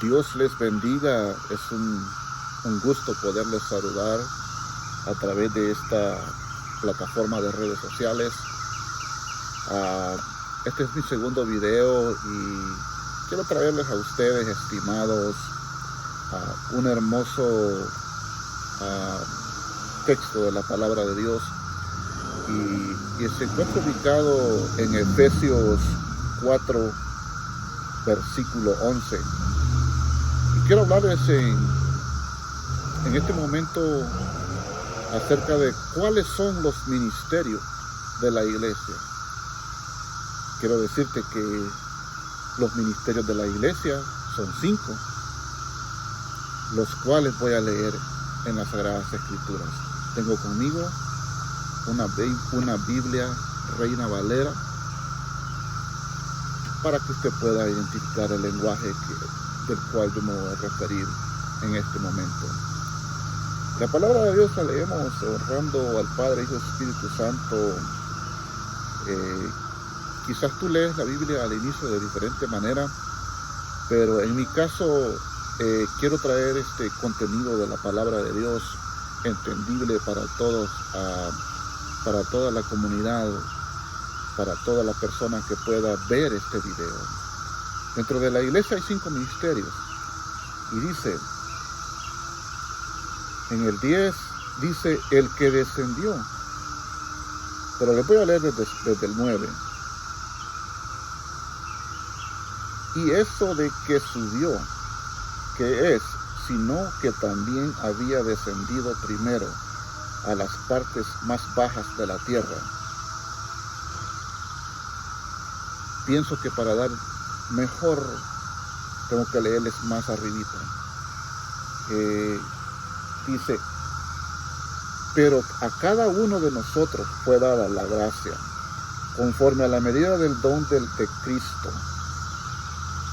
Dios les bendiga. Es un gusto poderles saludar a través de esta plataforma de redes sociales. Este es mi segundo video y quiero traerles a ustedes, estimados, un hermoso texto de la palabra de Dios y se encuentra ubicado en Efesios 4, versículo 11. Y quiero hablarles en este momento acerca de cuáles son los ministerios de la iglesia. Quiero decirte que los ministerios de la iglesia son 5, los cuales voy a leer en las Sagradas Escrituras. Tengo conmigo una Biblia Reina Valera para que usted pueda identificar el lenguaje del cual yo me voy a referir en este momento. La palabra de Dios la leemos honrando al Padre, Hijo y Espíritu Santo. Quizás tú lees la Biblia al inicio de diferente manera, pero en mi caso quiero traer este contenido de la palabra de Dios entendible para todos, para toda la comunidad, para toda la persona que pueda ver este video. Dentro de la iglesia hay 5 ministerios y dice, en el 10 dice el que descendió, pero les voy a leer desde el 9. Y eso de que subió, que es, sino que también había descendido primero a las partes más bajas de la tierra. Pienso que para dar mejor tengo que leerles más arribita. Dice, pero a cada uno de nosotros fue dada la gracia, conforme a la medida del don de Cristo.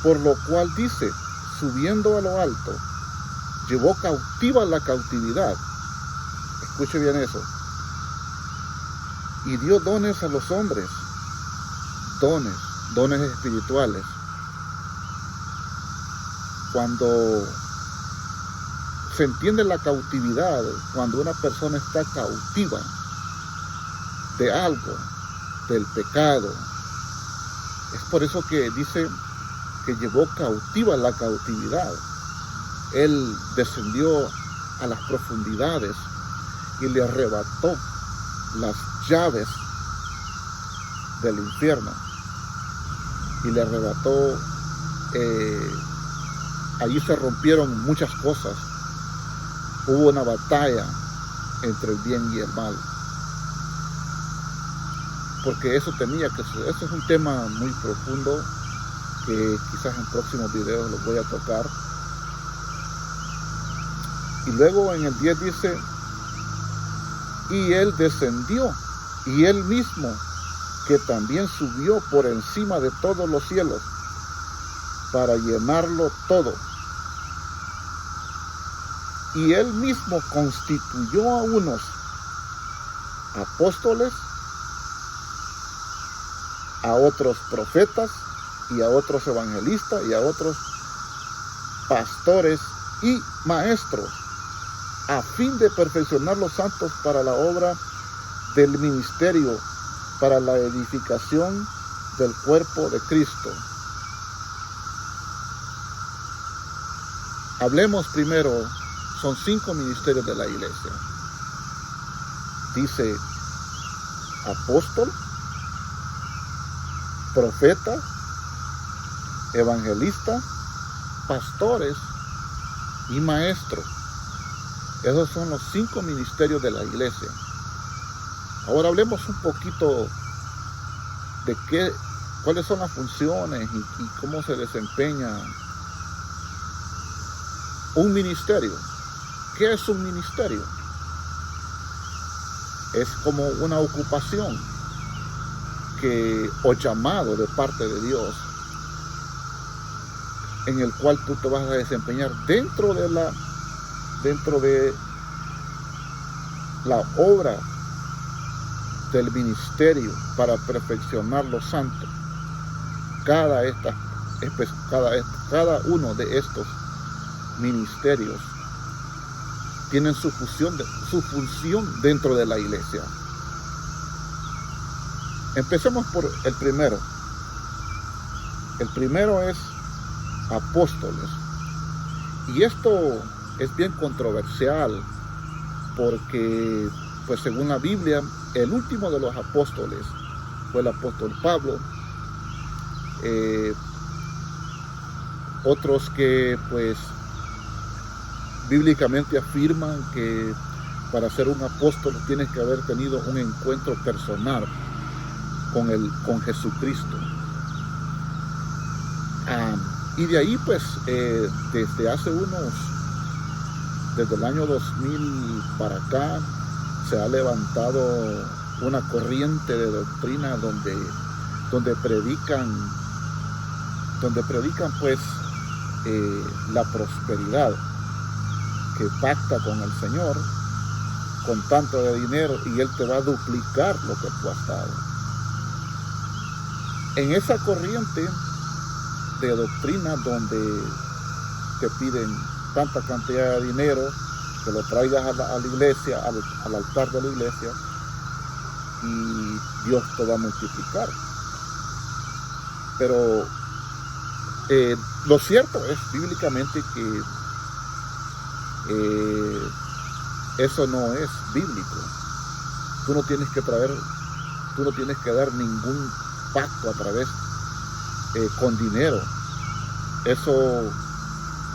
Por lo cual dice, subiendo a lo alto, llevó cautiva la cautividad. Escuche bien eso. Y dio dones a los hombres, dones espirituales. Cuando se entiende la cautividad, cuando una persona está cautiva de algo, del pecado, es por eso que dice que llevó cautiva la cautividad. Él descendió a las profundidades y le arrebató las llaves del infierno y le arrebató, allí se rompieron muchas cosas, hubo una batalla entre el bien y el mal, porque eso tenía que ser. Eso es un tema muy profundo que quizás en próximos videos los voy a tocar. Y luego en el 10 dice, y él descendió, y él mismo, que también subió por encima de todos los cielos, para llenarlo todo. Y él mismo constituyó a unos apóstoles, a otros profetas, y a otros evangelistas, y a otros pastores y maestros, a fin de perfeccionar los santos para la obra del ministerio, para la edificación del cuerpo de Cristo. Hablemos primero, son 5 ministerios de la iglesia. Dice apóstol, profeta, evangelista, pastores y maestros. Esos son los 5 ministerios de la iglesia. Ahora hablemos un poquito de cuáles son las funciones y cómo se desempeña un ministerio. ¿Qué es un ministerio? Es como una ocupación o llamado de parte de Dios, en el cual tú te vas a desempeñar dentro de la obra del ministerio para perfeccionar los santos. Cada cada uno de estos ministerios tienen su función dentro de la iglesia. Empecemos por el primero. El primero es apóstoles. Y esto es bien controversial porque, pues según la Biblia, el último de los apóstoles fue el apóstol Pablo. Otros que pues bíblicamente afirman que para ser un apóstol tienes que haber tenido un encuentro personal con Jesucristo. Y de ahí pues desde el año 2000 para acá se ha levantado una corriente de doctrina donde predican pues la prosperidad, que pacta con el Señor con tanto de dinero y Él te va a duplicar lo que tú has dado. En esa corriente de doctrina donde te piden tanta cantidad de dinero, que lo traigas a la iglesia, al altar de la iglesia, y Dios te va a multiplicar. Pero lo cierto es bíblicamente que eso no es bíblico. Tú no tienes que dar ningún pacto a través con dinero. Eso,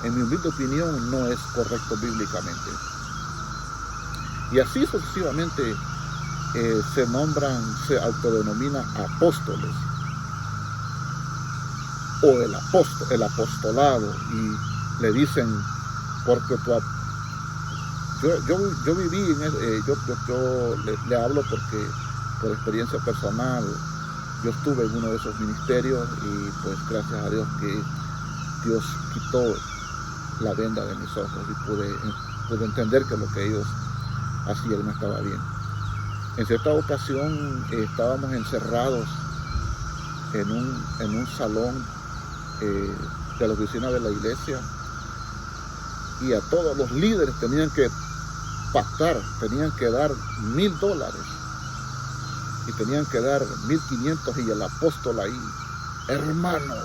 en mi humilde opinión, no es correcto bíblicamente. Y así sucesivamente se autodenominan apóstoles o el apostolado, y le dicen porque yo viví yo le hablo porque por experiencia personal yo estuve en uno de esos ministerios y pues gracias a Dios que Dios quitó la venda de mis ojos y pude entender que lo que ellos hacían no estaba bien. En cierta ocasión estábamos encerrados en un salón de la oficina de la iglesia, y a todos los líderes tenían que pactar, tenían que dar $1,000 y tenían que dar 1,500, y el apóstol ahí: hermano,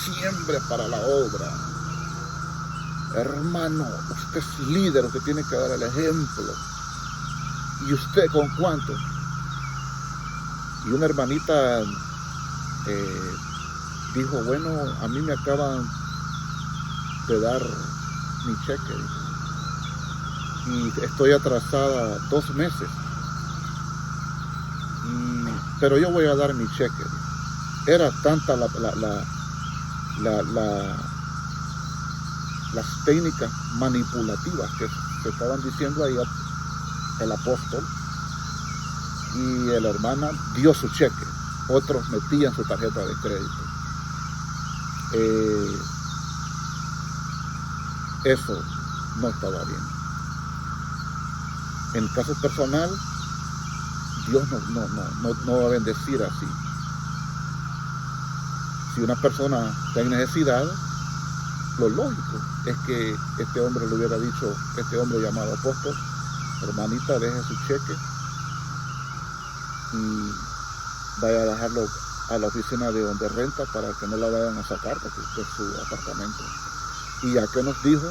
siembre para la obra. Hermano, usted es líder, usted tiene que dar el ejemplo. ¿Y usted con cuánto? Y una hermanita dijo: bueno, a mí me acaban de dar mi cheque y estoy atrasada 2 meses, pero yo voy a dar mi cheque. Era tanta las técnicas manipulativas que estaban diciendo ahí el apóstol, y la hermana dio su cheque, otros metían su tarjeta de crédito. Eso no estaba bien. En el caso personal, Dios no va a bendecir así. Si una persona está en necesidad, lo lógico es que este hombre le hubiera dicho, este hombre llamado apóstol: hermanita, deje su cheque y vaya a dejarlo a la oficina de donde renta para que no la vayan a sacar de su apartamento. Y ya que nos dijo,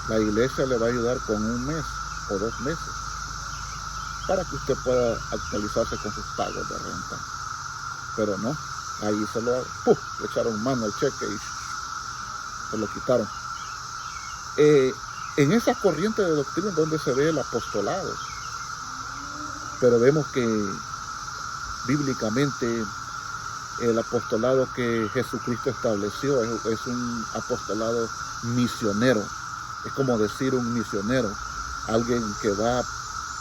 la iglesia le va a ayudar con 1 mes o 2 meses para que usted pueda actualizarse con sus pagos de renta. Pero no, ahí le echaron mano al cheque y se lo quitaron. En esa corriente de doctrina donde se ve el apostolado, pero vemos que bíblicamente el apostolado que Jesucristo estableció es un apostolado misionero. Es como decir un misionero, alguien que va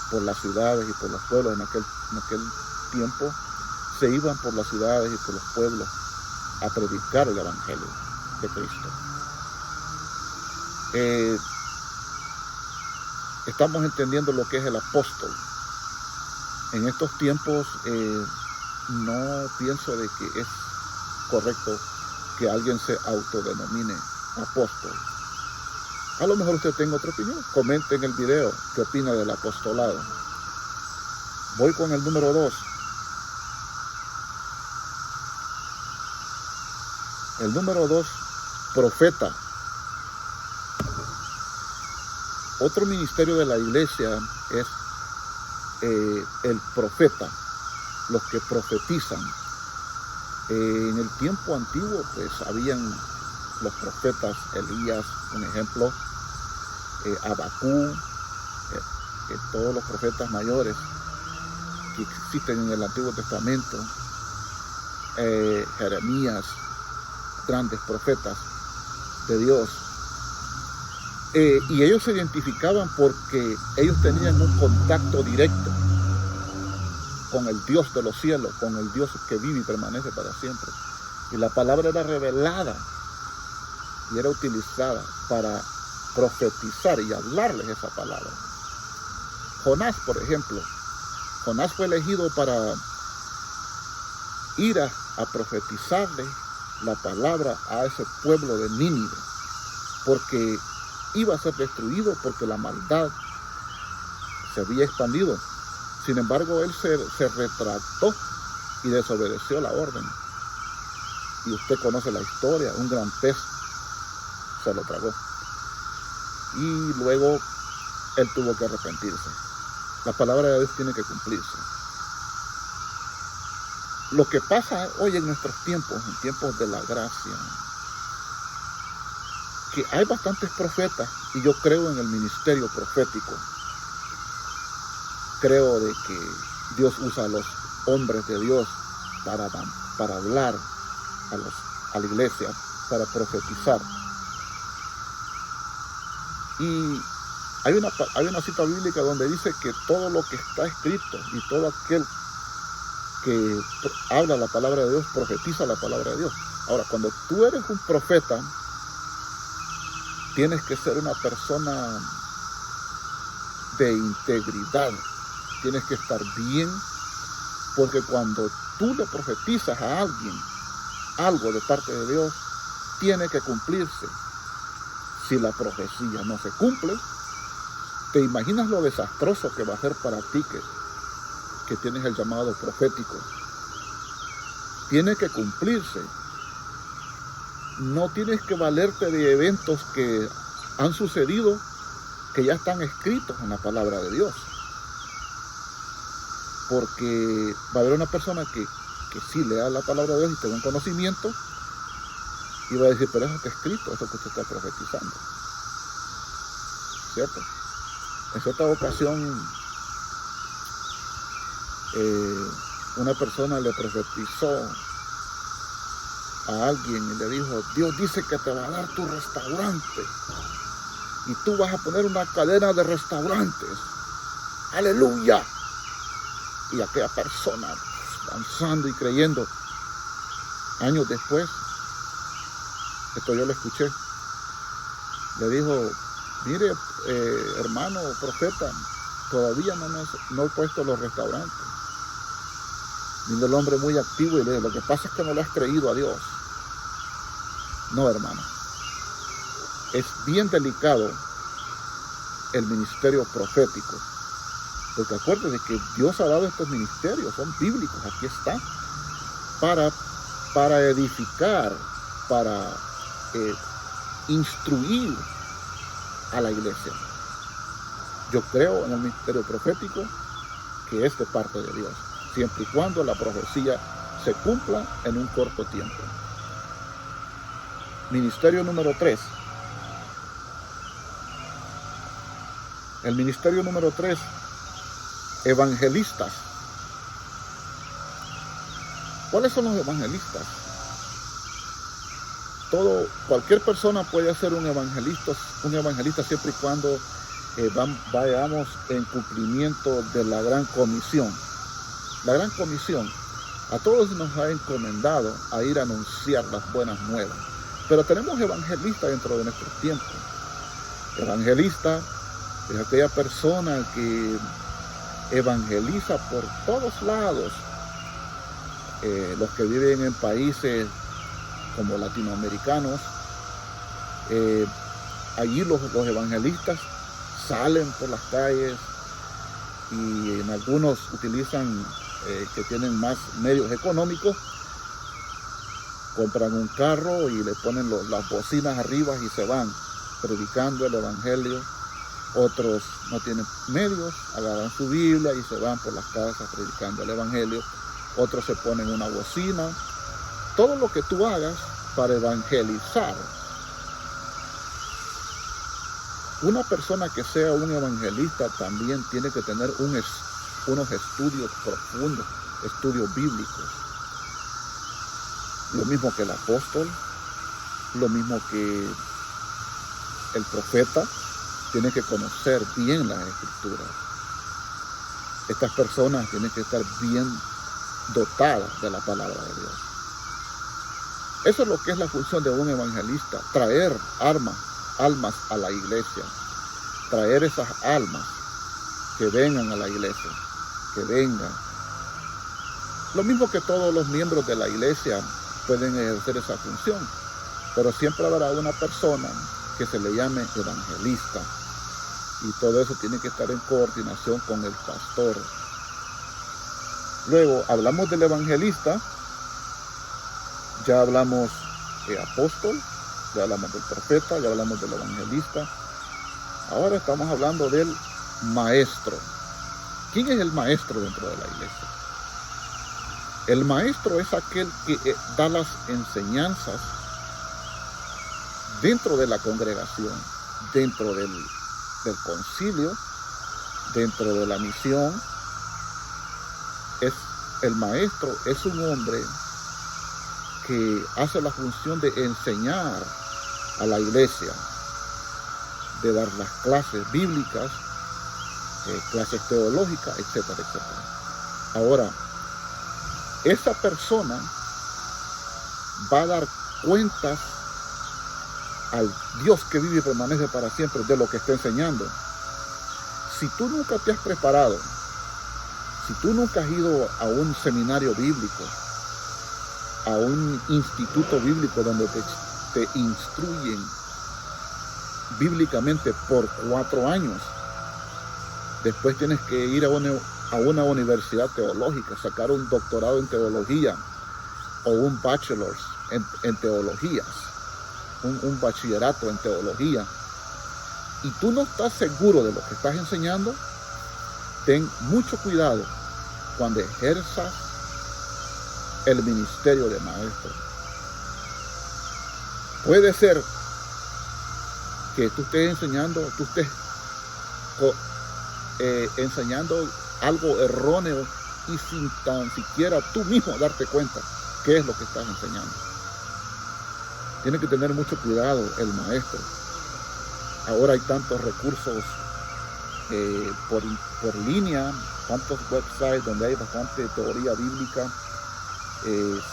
por las ciudades y por los pueblos. En aquel tiempo se iban por las ciudades y por los pueblos a predicar el evangelio de Cristo. Estamos entendiendo lo que es el apóstol. En estos tiempos no pienso de que es correcto que alguien se autodenomine apóstol. A lo mejor usted tenga otra opinión. Comente en el video qué opina del apostolado. Voy con el número 2. El número 2, profeta. Otro ministerio de la iglesia es el profeta, los que profetizan. En el tiempo antiguo, pues, habían los profetas, Elías, un ejemplo, Abacú, todos los profetas mayores que existen en el Antiguo Testamento, Jeremías, grandes profetas de Dios. Y ellos se identificaban porque ellos tenían un contacto directo con el Dios de los cielos, con el Dios que vive y permanece para siempre. Y la palabra era revelada y era utilizada para profetizar y hablarles esa palabra. Jonás, por ejemplo, Jonás fue elegido para ir a profetizarle la palabra a ese pueblo de Nínive, porque iba a ser destruido, porque la maldad se había expandido. Sin embargo, él se retractó y desobedeció la orden. Y usted conoce la historia, un gran pez se lo tragó. Y luego él tuvo que arrepentirse. La palabra de Dios tiene que cumplirse. Lo que pasa hoy en nuestros tiempos, en tiempos de la gracia, que hay bastantes profetas, y yo creo en el ministerio profético. Creo de que Dios usa a los hombres de Dios para hablar a la iglesia, para profetizar. Y hay una cita bíblica donde dice que todo lo que está escrito y todo aquel que habla la palabra de Dios, profetiza la palabra de Dios. Ahora, cuando tú eres un profeta, tienes que ser una persona de integridad. Tienes que estar bien, porque cuando tú le profetizas a alguien algo de parte de Dios, tiene que cumplirse. Si la profecía no se cumple, ¿te imaginas lo desastroso que va a ser para ti que tienes el llamado profético? Tiene que cumplirse. No tienes que valerte de eventos que han sucedido, que ya están escritos en la palabra de Dios. Porque va a haber una persona que sí lea la palabra de Dios y tenga un conocimiento, y va a decir, pero eso está escrito, eso que usted está profetizando. ¿Cierto? En cierta ocasión, una persona le profetizó a alguien y le dijo, Dios dice que te va a dar tu restaurante y tú vas a poner una cadena de restaurantes. ¡Aleluya! Y aquella persona, danzando y creyendo, años después, esto yo lo escuché, le dijo, mire, hermano profeta, todavía no he puesto los restaurantes. Vino el hombre muy activo y le dijo, lo que pasa es que no le has creído a Dios. No, hermano. Es bien delicado el ministerio profético. Porque acuérdense que Dios ha dado estos ministerios, son bíblicos, aquí está, para edificar, para instruir a la iglesia. Yo creo en el ministerio profético, que es de parte de Dios, siempre y cuando la profecía se cumpla en un corto tiempo. Ministerio número 3. El ministerio número 3, evangelistas. ¿Cuáles son los evangelistas? Cualquier persona puede ser un evangelista siempre y cuando vayamos en cumplimiento de la gran comisión. La gran comisión a todos nos ha encomendado a ir a anunciar las buenas nuevas. Pero tenemos evangelistas dentro de nuestros tiempos. Evangelista es aquella persona que evangeliza por todos lados. Los que viven en países como latinoamericanos. Allí los evangelistas salen por las calles y en algunos utilizan, que tienen más medios económicos, compran un carro y le ponen las bocinas arriba y se van predicando el evangelio. Otros no tienen medios, agarran su Biblia y se van por las casas predicando el evangelio. Otros se ponen una bocina. Todo lo que tú hagas para evangelizar. Una persona que sea un evangelista también tiene que tener unos estudios profundos, estudios bíblicos. Lo mismo que el apóstol, lo mismo que el profeta, tiene que conocer bien las escrituras. Estas personas tienen que estar bien dotadas de la palabra de Dios. Eso es lo que es la función de un evangelista, traer almas a la iglesia, traer esas almas que vengan a la iglesia, que vengan. Lo mismo que todos los miembros de la iglesia pueden ejercer esa función, pero siempre habrá una persona que se le llame evangelista, y todo eso tiene que estar en coordinación con el pastor. Luego hablamos del evangelista, ya hablamos de apóstol, ya hablamos del profeta, ya hablamos del evangelista. Ahora estamos hablando del maestro. ¿Quién es el maestro dentro de la iglesia? El maestro es aquel que da las enseñanzas dentro de la congregación, dentro del concilio, dentro de la misión. El maestro es un hombre que hace la función de enseñar a la iglesia, de dar las clases bíblicas, clases teológicas, etcétera, etcétera. Ahora, esa persona va a dar cuentas al Dios que vive y permanece para siempre de lo que está enseñando. Si tú nunca te has preparado, si tú nunca has ido a un seminario bíblico, a un instituto bíblico donde te instruyen bíblicamente por 4 años, después tienes que ir a una universidad teológica, sacar un doctorado en teología o un bachelor en teologías, un bachillerato en teología, y tú no estás seguro de lo que estás enseñando, ten mucho cuidado cuando ejerzas el ministerio de maestro. Puede ser que tú estés enseñando, enseñando algo erróneo y sin tan siquiera tú mismo darte cuenta qué es lo que estás enseñando. Tiene que tener mucho cuidado el maestro. Ahora hay tantos recursos por línea, tantos websites donde hay bastante teoría bíblica,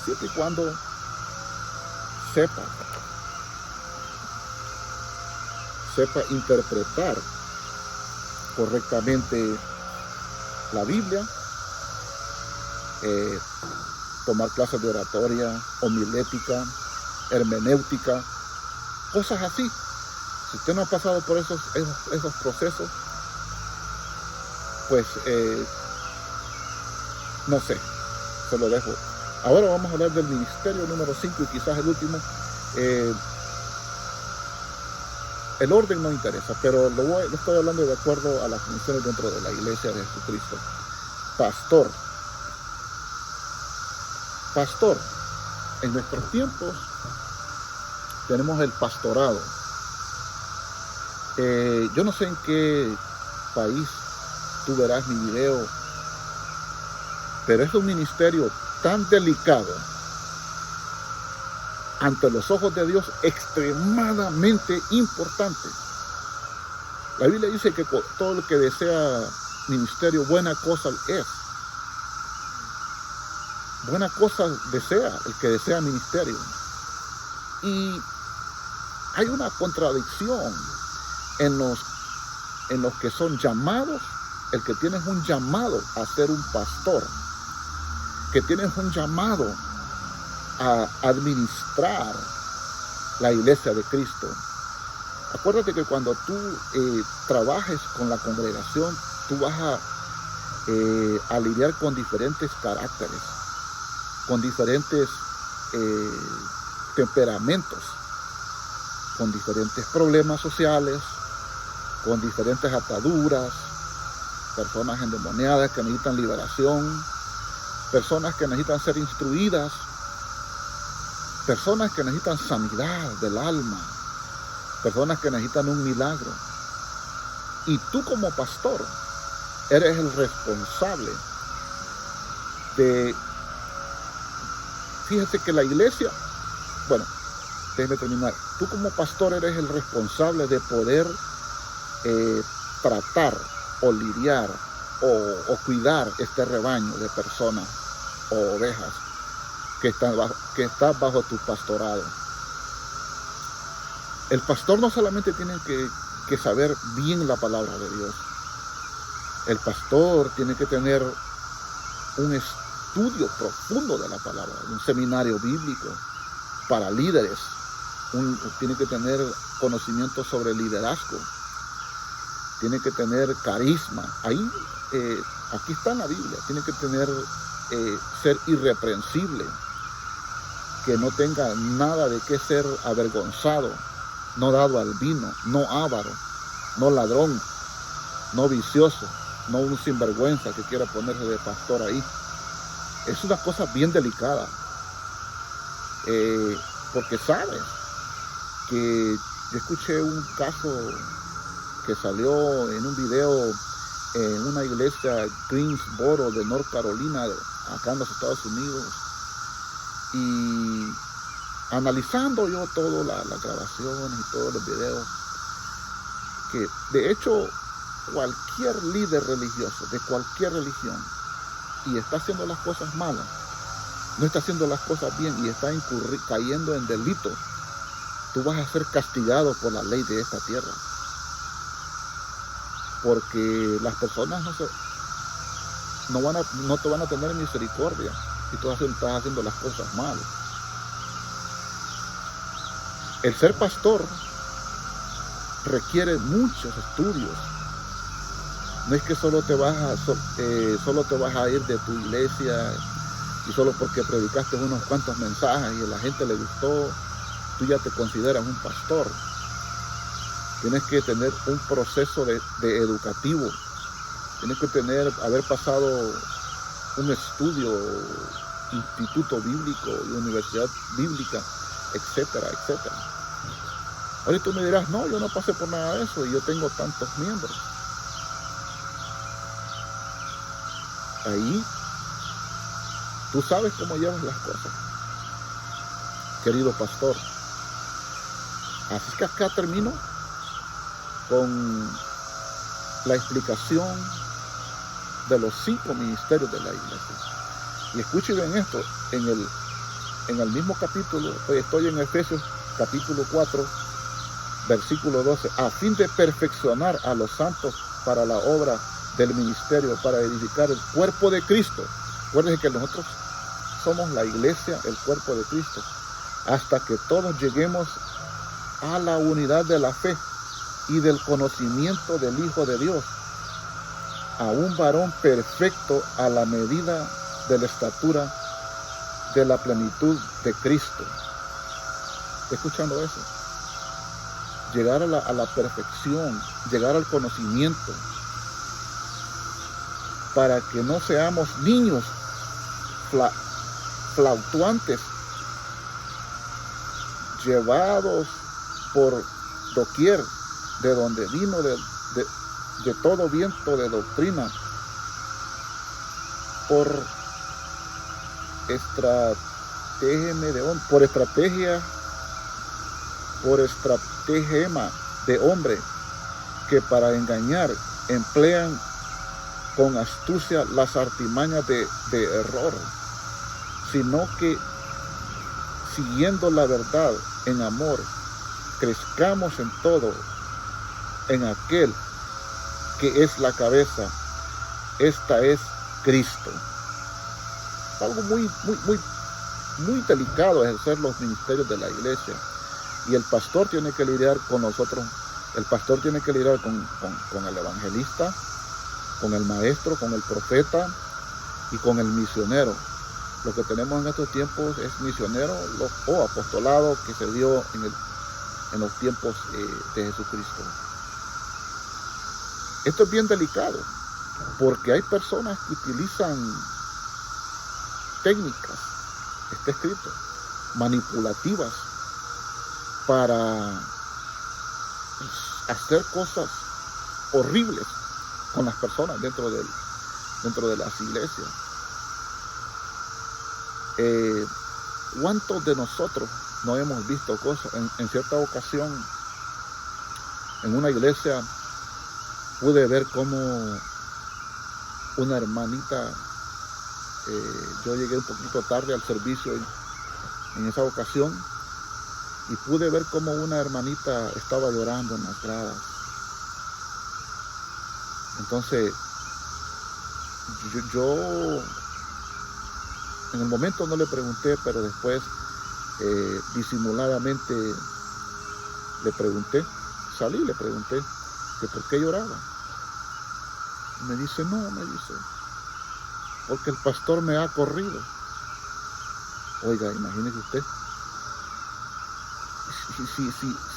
siempre y cuando sepa interpretar correctamente la Biblia, tomar clases de oratoria, homilética, hermenéutica, cosas así. Si usted no ha pasado por esos procesos, pues no sé, se lo dejo. Ahora vamos a hablar del ministerio número 5 y quizás el último. El orden no interesa, pero lo estoy hablando de acuerdo a las funciones dentro de la iglesia de Jesucristo. Pastor. En nuestros tiempos tenemos el pastorado. Yo no sé en qué país tú verás mi video, pero es un ministerio tan delicado ante los ojos de Dios, extremadamente importante. La Biblia dice que todo el que desea ministerio, buena cosa es. Buena cosa desea el que desea ministerio. Y hay una contradicción en los que son llamados, el que tienes un llamado a ser un pastor, que tienes un llamado a administrar administrar la iglesia de Cristo. Acuérdate que cuando tú trabajes con la congregación, tú vas a lidiar con diferentes caracteres, con diferentes temperamentos, con diferentes problemas sociales, con diferentes ataduras, personas endemoniadas que necesitan liberación, personas que necesitan ser instruidas, personas que necesitan sanidad del alma, personas que necesitan un milagro. Y tú como pastor eres el responsable de... Fíjate que la iglesia, bueno, déjeme terminar. Tú como pastor eres el responsable de poder tratar o lidiar o cuidar este rebaño de personas o ovejas que está bajo tu pastorado. El pastor no solamente tiene que saber bien la palabra de Dios. El pastor tiene que tener un estudio profundo de la palabra, un seminario bíblico para líderes. Tiene que tener conocimiento sobre liderazgo. Tiene que tener carisma. Aquí está en la Biblia. Tiene que ser irreprensible, que no tenga nada de qué ser avergonzado, no dado al vino, no avaro, no ladrón, no vicioso, no un sinvergüenza que quiera ponerse de pastor ahí. Es una cosa bien delicada, porque sabes que yo escuché un caso que salió en un video en una iglesia Greensboro de North Carolina, acá en los Estados Unidos, y analizando yo todas las grabaciones y todos los videos, que de hecho cualquier líder religioso de cualquier religión y está haciendo las cosas malas, no está haciendo las cosas bien y está cayendo en delito, tú vas a ser castigado por la ley de esta tierra, porque las personas no te van a tener misericordia si tú estás haciendo las cosas mal. El ser pastor requiere muchos estudios. No es que solo te vas a ir de tu iglesia y solo porque predicaste unos cuantos mensajes y a la gente le gustó, tú ya te consideras un pastor. Tienes que tener un proceso de educativo. Tienes que haber pasado un estudio, instituto bíblico y universidad bíblica, etcétera, etcétera. Ahora tú me dirás, no, yo no pasé por nada de eso y yo tengo tantos miembros. Ahí tú sabes cómo llevas las cosas, querido pastor. Así que acá termino con la explicación de los 5 ministerios de la iglesia. Y escuchen bien esto, en el mismo capítulo, estoy en Efesios capítulo 4, versículo 12, a fin de perfeccionar a los santos para la obra del ministerio, para edificar el cuerpo de Cristo. Acuérdense que nosotros somos la iglesia, el cuerpo de Cristo, hasta que todos lleguemos a la unidad de la fe y del conocimiento del Hijo de Dios, a un varón perfecto a la medida de la estatura de la plenitud de Cristo. ¿Está escuchando eso? Llegar a la perfección, llegar al conocimiento, para que no seamos niños flautuantes, llevados por doquier, de donde vino de todo viento de doctrina, por estratagema de hombre, que para engañar emplean con astucia las artimañas de error, sino que siguiendo la verdad en amor, crezcamos en todo en aquel que es la cabeza, esta es Cristo. Algo muy muy delicado ejercer los ministerios de la iglesia. Y el pastor tiene que lidiar con nosotros. El pastor tiene que lidiar con el evangelista, con el maestro, con el profeta y con el misionero. Lo que tenemos en estos tiempos es misionero o apostolado que se dio en los tiempos de Jesucristo. Esto es bien delicado porque hay personas que utilizan técnicas, está escrito, manipulativas para hacer cosas horribles con las personas dentro de las iglesias. ¿Cuántos de nosotros no hemos visto cosas? En cierta ocasión, en una iglesia, pude ver cómo una hermanita, yo llegué un poquito tarde al servicio en esa ocasión, y pude ver cómo una hermanita estaba llorando en las gradas. Entonces, yo en el momento no le pregunté, pero después disimuladamente le pregunté, salí y le pregunté que por qué lloraba. Y me dice, porque el pastor me ha corrido. Oiga, imagínese usted,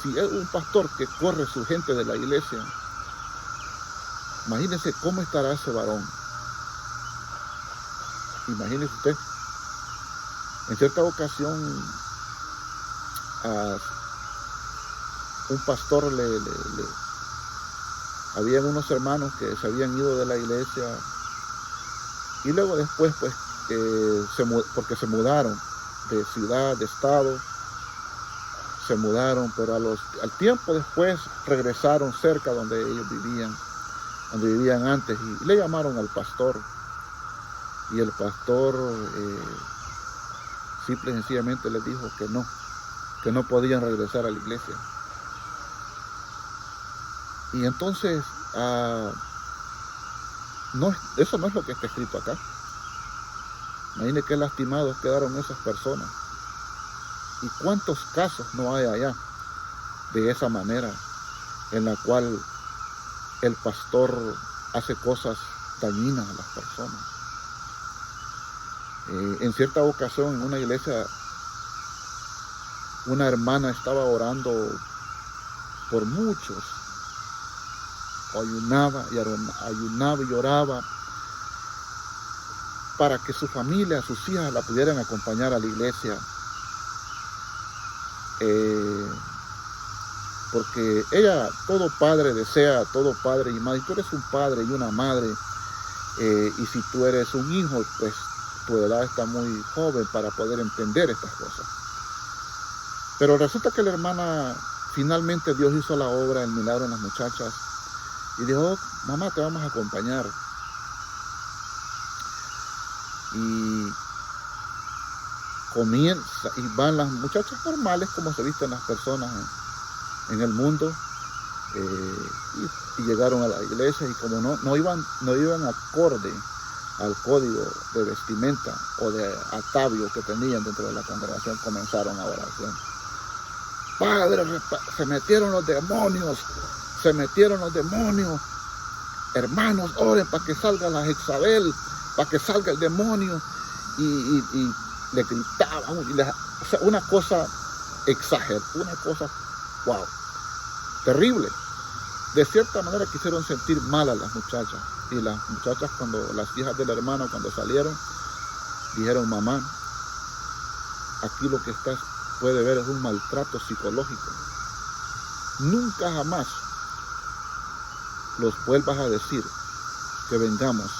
si es un pastor que corre su gente de la iglesia, imagínese cómo estará ese varón. Imagínese usted. En cierta ocasión, a un pastor habían unos hermanos que se habían ido de la iglesia y luego después, pues, porque se mudaron de ciudad, de estado, se mudaron, pero al tiempo después regresaron cerca donde ellos vivían, donde vivían antes, y le llamaron al pastor, y el pastor simple y sencillamente les dijo que no podían regresar a la iglesia. Y entonces, eso no es lo que está escrito acá. Imagínense qué lastimados quedaron esas personas. Y cuántos casos no hay allá de esa manera, en la cual el pastor hace cosas dañinas a las personas. En cierta ocasión en una iglesia, una hermana estaba orando por muchos, ayunaba y lloraba para que su familia, sus hijas la pudieran acompañar a la iglesia, porque ella, todo padre desea, todo padre y madre, tú eres un padre y una madre, y si tú eres un hijo, pues tu edad está muy joven para poder entender estas cosas. Pero resulta que la hermana, finalmente Dios hizo la obra, el milagro en las muchachas, y dijo, mamá, te vamos a acompañar. Y comienza, y van las muchachas normales como se visten las personas en el mundo, y llegaron a la iglesia, y como no iban acorde al código de vestimenta o de atavio que tenían dentro de la congregación, comenzaron a oración. Padre, se metieron los demonios, hermanos, oren para que salga la Jezabel, para que salga el demonio, y le gritaban, o sea, una cosa exagerada, una cosa, wow, terrible. De cierta manera quisieron sentir mal a las muchachas, y las muchachas, las hijas del hermano, cuando salieron, dijeron, mamá, aquí lo que puede ver es un maltrato psicológico. Nunca jamás los vuelvas a decir que vengamos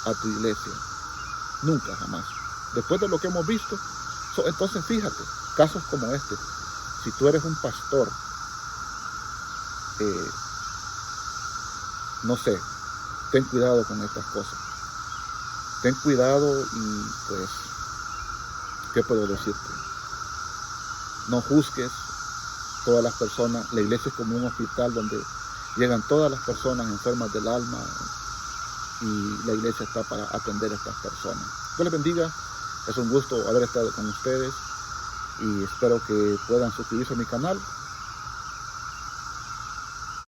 a tu iglesia. Nunca jamás. Después de lo que hemos visto, entonces fíjate, casos como este, si tú eres un pastor, no sé, ten cuidado con estas cosas. Ten cuidado y pues, ¿qué puedo decirte? No juzgues todas las personas. La iglesia es como un hospital donde llegan todas las personas enfermas del alma, y la iglesia está para atender a estas personas. Dios les bendiga Es un gusto haber estado con ustedes y espero que puedan suscribirse a mi canal